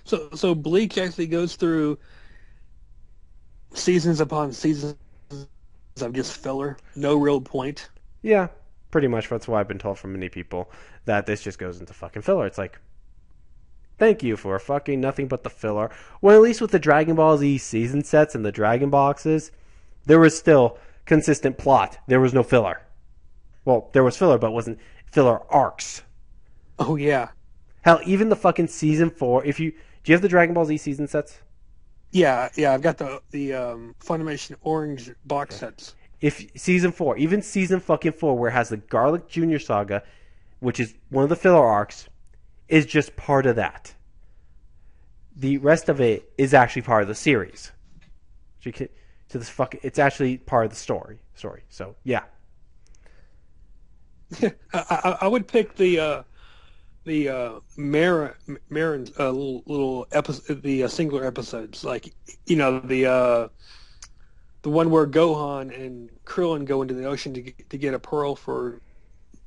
So Bleach actually goes through seasons upon seasons of just filler, no real point. Yeah, pretty much. That's why I've been told from many people that this just goes into fucking filler. It's like, thank you for fucking nothing but the filler. Well, at least with the Dragon Ball Z season sets and the Dragon Boxes, there was still consistent plot. There was no filler. Well, there was filler, but it wasn't filler arcs. Oh yeah, Hell, even the fucking season 4. If you do, you have the Dragon Ball Z season sets? yeah. I've got the Funimation orange box Okay. sets. If season 4, even season fucking 4, where it has the Garlic Junior Saga, which is one of the filler arcs, is just part of that. The rest of it is actually part of the series. So this fucking, it's actually part of the story. So yeah, I would pick the Marin little episode, the singular episodes, like the one where Gohan and Krillin go into the ocean to get a pearl for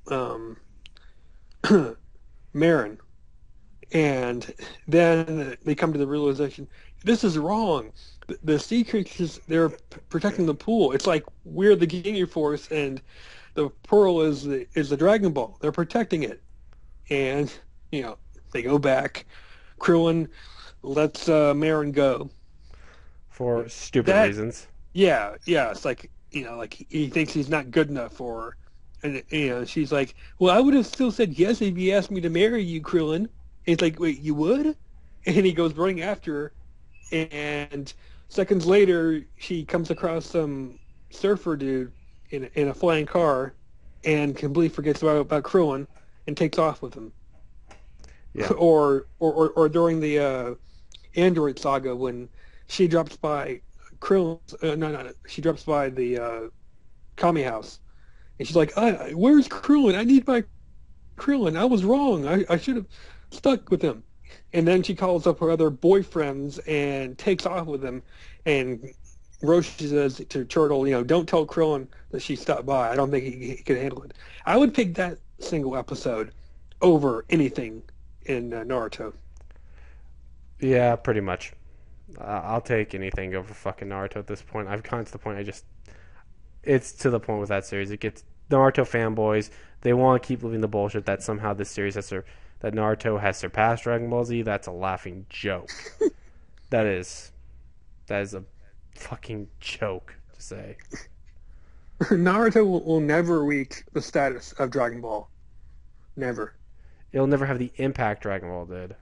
um, Marin, and then they come to the realization this is wrong. The sea creatures, they're protecting the pool. It's like we're the Ginyu Force, and the pearl is the Dragon Ball. They're protecting it, and they go back. Krillin lets Marin go. for stupid That reasons. yeah. It's like like he thinks he's not good enough for her. And she's like, "Well, I would have still said yes if you asked me to marry you, Krillin." And it's like, "Wait, you would?" And he goes running after her, and seconds later, she comes across some surfer dude in a flying car, and completely forgets about Krillin and takes off with him. Yeah, Or during the Android saga when she drops by Krillin, no, she drops by the Kami house, and she's like, "Where's Krillin? I need my Krillin. I was wrong. I should have stuck with him." And then she calls up her other boyfriends and takes off with them. And Roshi says to Turtle, "Don't tell Krillin that she stopped by. I don't think he can handle it." I would pick that single episode over anything in Naruto. yeah, pretty much. I'll take anything over fucking Naruto at this point. I've gotten to the point it's to the point with that series. It gets Naruto fanboys. They want to keep living the bullshit that somehow this series that Naruto has surpassed Dragon Ball Z. That's a laughing joke. That is that is a fucking joke to say. Naruto will never reach the status of Dragon Ball. Never. It'll never have the impact Dragon Ball did.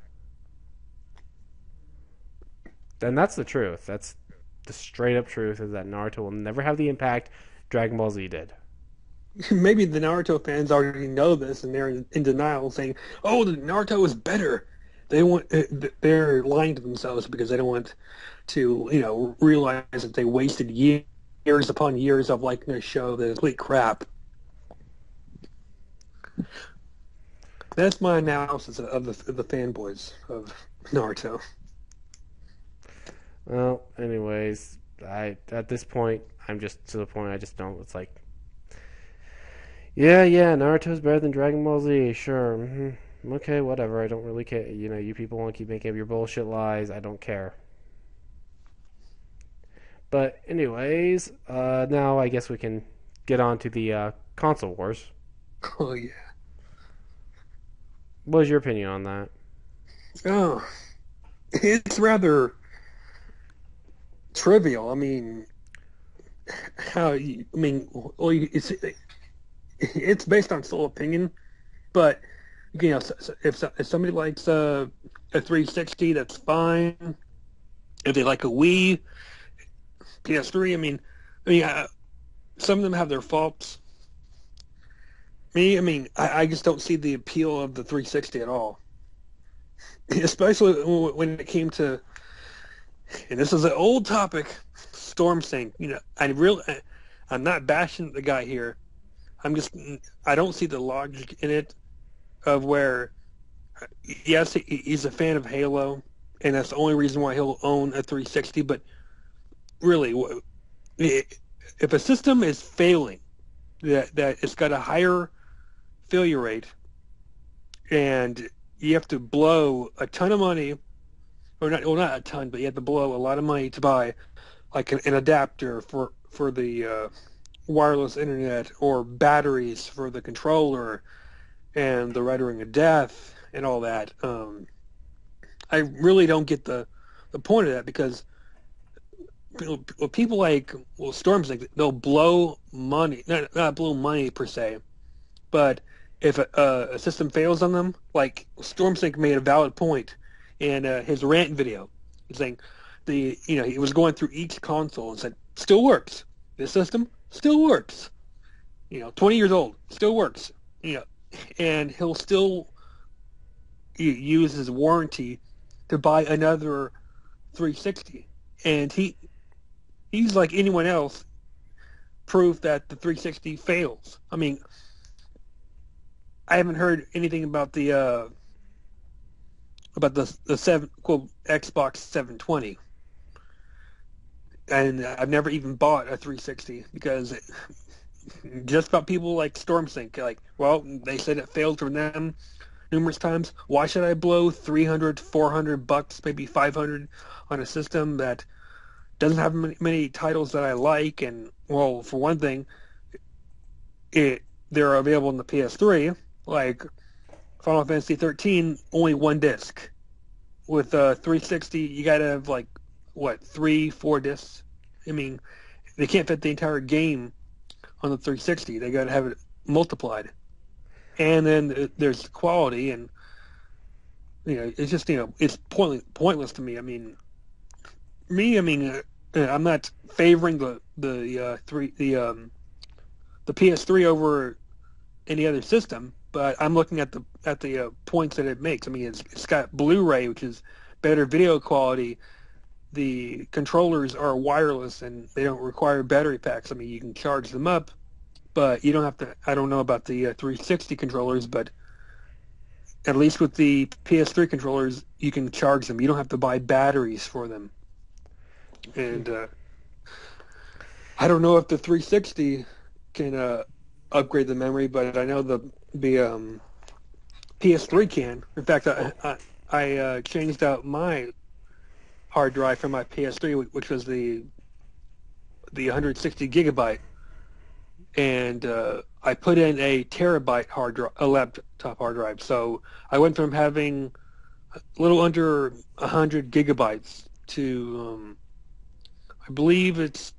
And that's the truth. That's the straight up truth is that Naruto will never have the impact Dragon Ball Z did. Maybe the Naruto fans already know this and they're in denial, saying, "Oh, the Naruto is better." They're lying to themselves because they don't want to, realize that they wasted years upon years of liking a show that is complete crap. That's my analysis of the fanboys of Naruto. Well, anyways, I at this point I'm just to the point I just don't. It's like, yeah, Naruto's better than Dragon Ball Z. Sure, okay, whatever. I don't really care. You people want to keep making up your bullshit lies. I don't care. But anyways, now I guess we can get on to the console wars. Oh yeah. What was your opinion on that? Oh, it's rather trivial. I mean, well, it's based on sole opinion, but if somebody likes a 360, that's fine. If they like a Wii, PS3, some of them have their faults. I just don't see the appeal of the 360 at all, especially when it came to, and this is an old topic, Storm Sync. I'm not bashing the guy here. I don't see the logic in it of where, yes, he's a fan of Halo, and that's the only reason why he'll own a 360. But really, if a system is failing, that it's got a higher failure rate, and you have to blow a ton of money or not, well, not a ton, but you have to blow a lot of money to buy like an adapter for the wireless internet or batteries for the controller and the Red Ring of Death and all that. I really don't get the point of that because people like Storm's like they'll blow money, not blow money per se, but if a system fails on them, like Stormsync made a valid point in his rant video. He's saying he was going through each console and said, still works. This system still works. 20 years old, still works. And he'll still use his warranty to buy another 360. And he's like anyone else, proof that the 360 fails. I mean, I haven't heard anything about the seven quote Xbox 720, and I've never even bought a 360 because just about people like StormSync, like, well, they said it failed for them numerous times. Why should I blow 300, 400 bucks, maybe 500 on a system that doesn't have many titles that I like? And well, for one thing, they're available on the PS3. Like Final Fantasy 13, only one disc. With 360, you gotta have like what 3-4 discs. I mean, they can't fit the entire game on the 360. They gotta have it multiplied. And then there's quality, and it's just it's pointless to me. I mean, I'm not favoring the PS3 over any other system, but I'm looking at the points that it makes. I mean, it's got Blu-ray, which is better video quality. The controllers are wireless and they don't require battery packs. I mean, you can charge them up, but you don't have to. I don't know about the 360 controllers, but at least with the PS3 controllers, you can charge them. You don't have to buy batteries for them. And I don't know if the 360 can upgrade the memory, but I know the PS3 can. In fact, I changed out my hard drive from my PS3, which was the 160 gigabyte, and I put in a terabyte hard drive, a laptop hard drive. So I went from having a little under 100 gigabytes to I believe it's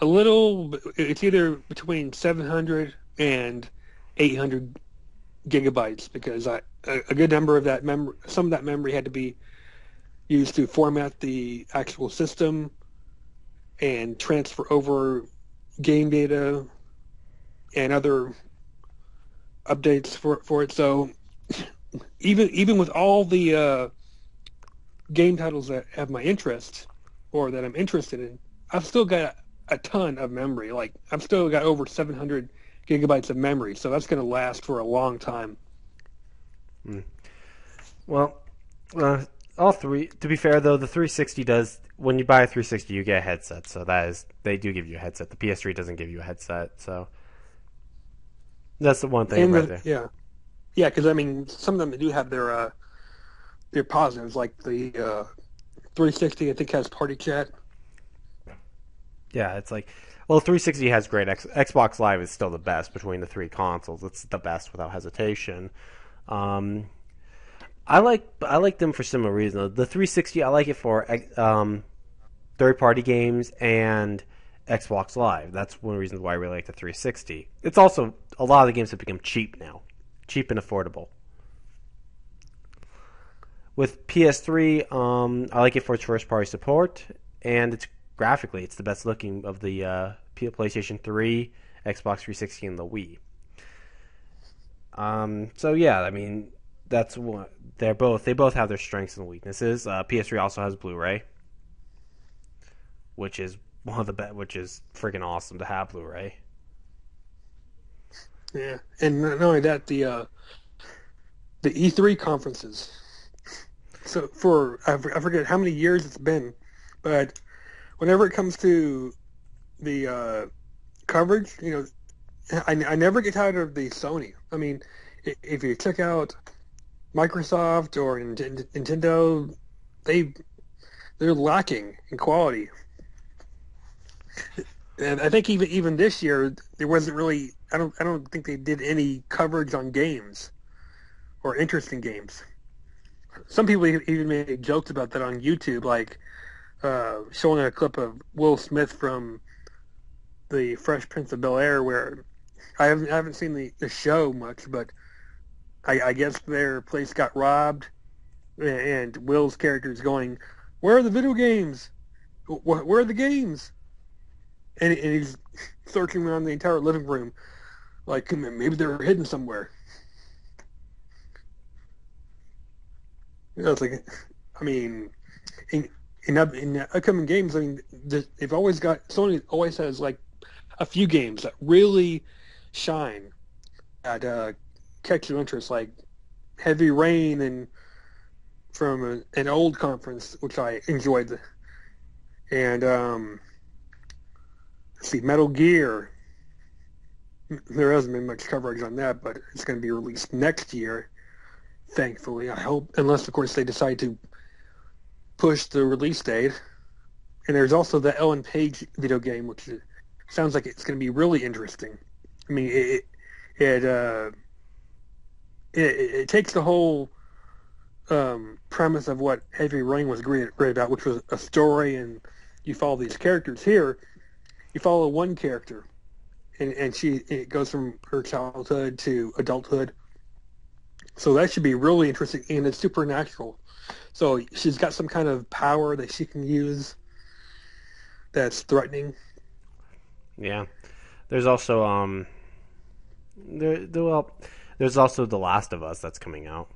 either between 700 and 800 gigabytes, because a good number of that some of that memory had to be used to format the actual system and transfer over game data and other updates for it. So even with all the game titles that have my interest or that I'm interested in, I've still got a ton of memory. Like, I've still got over 700 gigabytes of memory, so that's going to last for a long time. Well, all three. To be fair, though, the 360 does. When you buy a 360, you get a headset. So they do give you a headset. The PS3 doesn't give you a headset. So that's the one thing right there. Yeah, because I mean, some of them do have their positives. Like the 360, I think, has party chat. Yeah, it's like, well, 360 has great. Xbox Live is still the best between the three consoles. It's the best without hesitation. I like them for similar reasons. The 360, I like it for third-party games and Xbox Live. That's one of the reasons why I really like the 360. It's also, a lot of the games have become cheap now. Cheap and affordable. With PS3, I like it for its first-party support, and it's graphically, it's the best looking of the PlayStation 3, Xbox 360, and the Wii. So yeah, I mean, that's what they both have their strengths and weaknesses. PS3 also has Blu-ray, which is one of the which is freaking awesome to have Blu-ray. Yeah, and not only that, the E3 conferences. So I forget how many years it's been, but whenever it comes to the coverage, I never get tired of the Sony. I mean, if you check out Microsoft or Nintendo, they they're lacking in quality. And I think even this year there wasn't really. I don't think they did any coverage on games or interesting games. Some people even made jokes about that on YouTube, like showing a clip of Will Smith from the Fresh Prince of Bel-Air, where I haven't seen the show much, but I guess their place got robbed, and Will's character is going, "Where are the video games? Where are the games?" And he's searching around the entire living room, like maybe they're hidden somewhere. It's like, I mean, in in upcoming games, I mean, they've always got Sony always has like a few games that really shine that catch your interest, like Heavy Rain and from an old conference, which I enjoyed, and let's see, Metal Gear. There hasn't been much coverage on that, but it's going to be released next year, thankfully. I hope, unless of course they decide to push the release date. And there's also the Ellen Page video game, which sounds like it's going to be really interesting. I mean, it it takes the whole premise of what Heavy Rain was great about, which was a story, and you follow these characters. Here, you follow one character, and it goes from her childhood to adulthood. So that should be really interesting, and it's supernatural. So she's got some kind of power that she can use that's threatening. Yeah. There's also well, there's also The Last of Us that's coming out.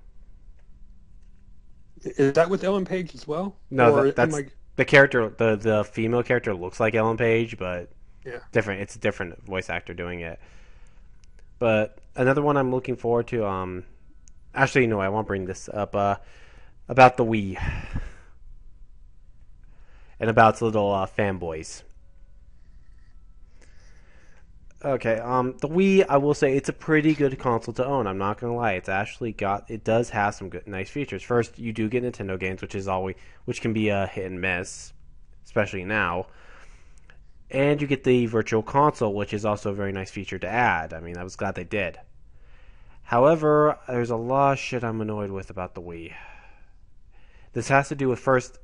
Is that with Ellen Page as well? No, Or am that's I? the character. The female character looks like Ellen Page, but Yeah. different. It's a different voice actor doing it. But another one I'm looking forward to. Actually, no, I won't bring this up. About the Wii and about its little fanboys. Okay, the Wii, I will say it's a pretty good console to own. I'm not gonna lie, it does have some good, nice features. First, you do get Nintendo games, which can be a hit and miss, especially now. And you get the Virtual Console, which is also a very nice feature to add. I mean, I was glad they did. However, there's a lot of shit I'm annoyed with about the Wii. This has to do with first,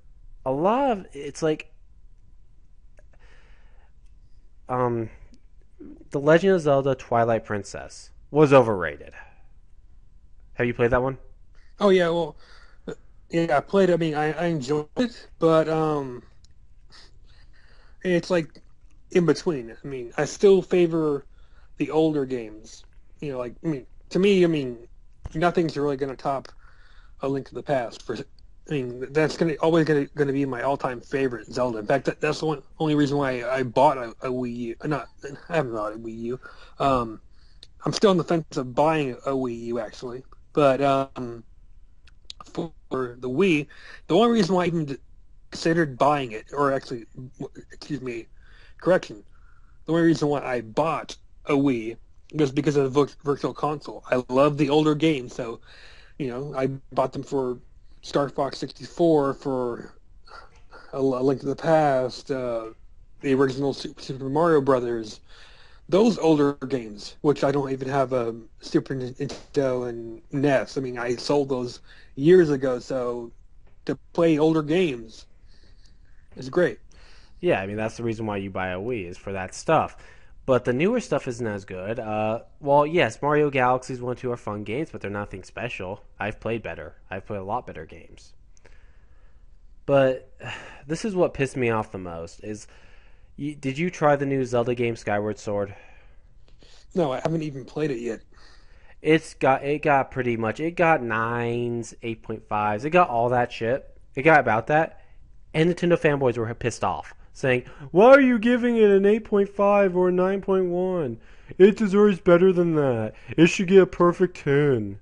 a lot of it's like, The Legend of Zelda Twilight Princess was overrated. Have you played that one? Oh yeah. Well, yeah. I played. I mean, I enjoyed it, but it's like in between. I mean, I still favor the older games. Like I mean, to me, I mean, nothing's really going to top A Link to the Past. I mean, that's always gonna be my all-time favorite Zelda. In fact, that's the only reason why I bought a Wii U. Not, I haven't bought a Wii U. I'm still on the fence of buying a Wii U actually, but for the Wii, the only reason why I even considered buying it, or actually, excuse me, correction, the only reason why I bought a Wii was because of the Virtual Console. I love the older games, so I bought them for Star Fox 64, for A Link to the Past, the original Super Mario Brothers, those older games, which I don't even have a Super Nintendo and NES. I mean, I sold those years ago, so to play older games is great. Yeah, I mean that's the reason why you buy a Wii is for that stuff. But the newer stuff isn't as good. Well, yes, Mario Galaxies 1 and 2 are fun games, but they're nothing special. I've played better. I've played a lot better games. But this is what pissed me off the most is, did you try the new Zelda game Skyward Sword? No, I haven't even played it yet. It got pretty much, it got 9s, 8.5s, it got all that shit. It got about that. And Nintendo fanboys were pissed off, saying, "Why are you giving it an 8.5 or a 9.1? It deserves better than that. It should get a perfect 10."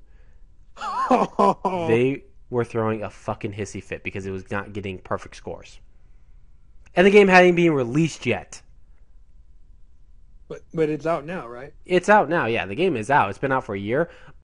They were throwing a fucking hissy fit because it was not getting perfect scores. And the game hadn't been released yet. But it's out now, right? It's out now, yeah. The game is out. It's been out for a year.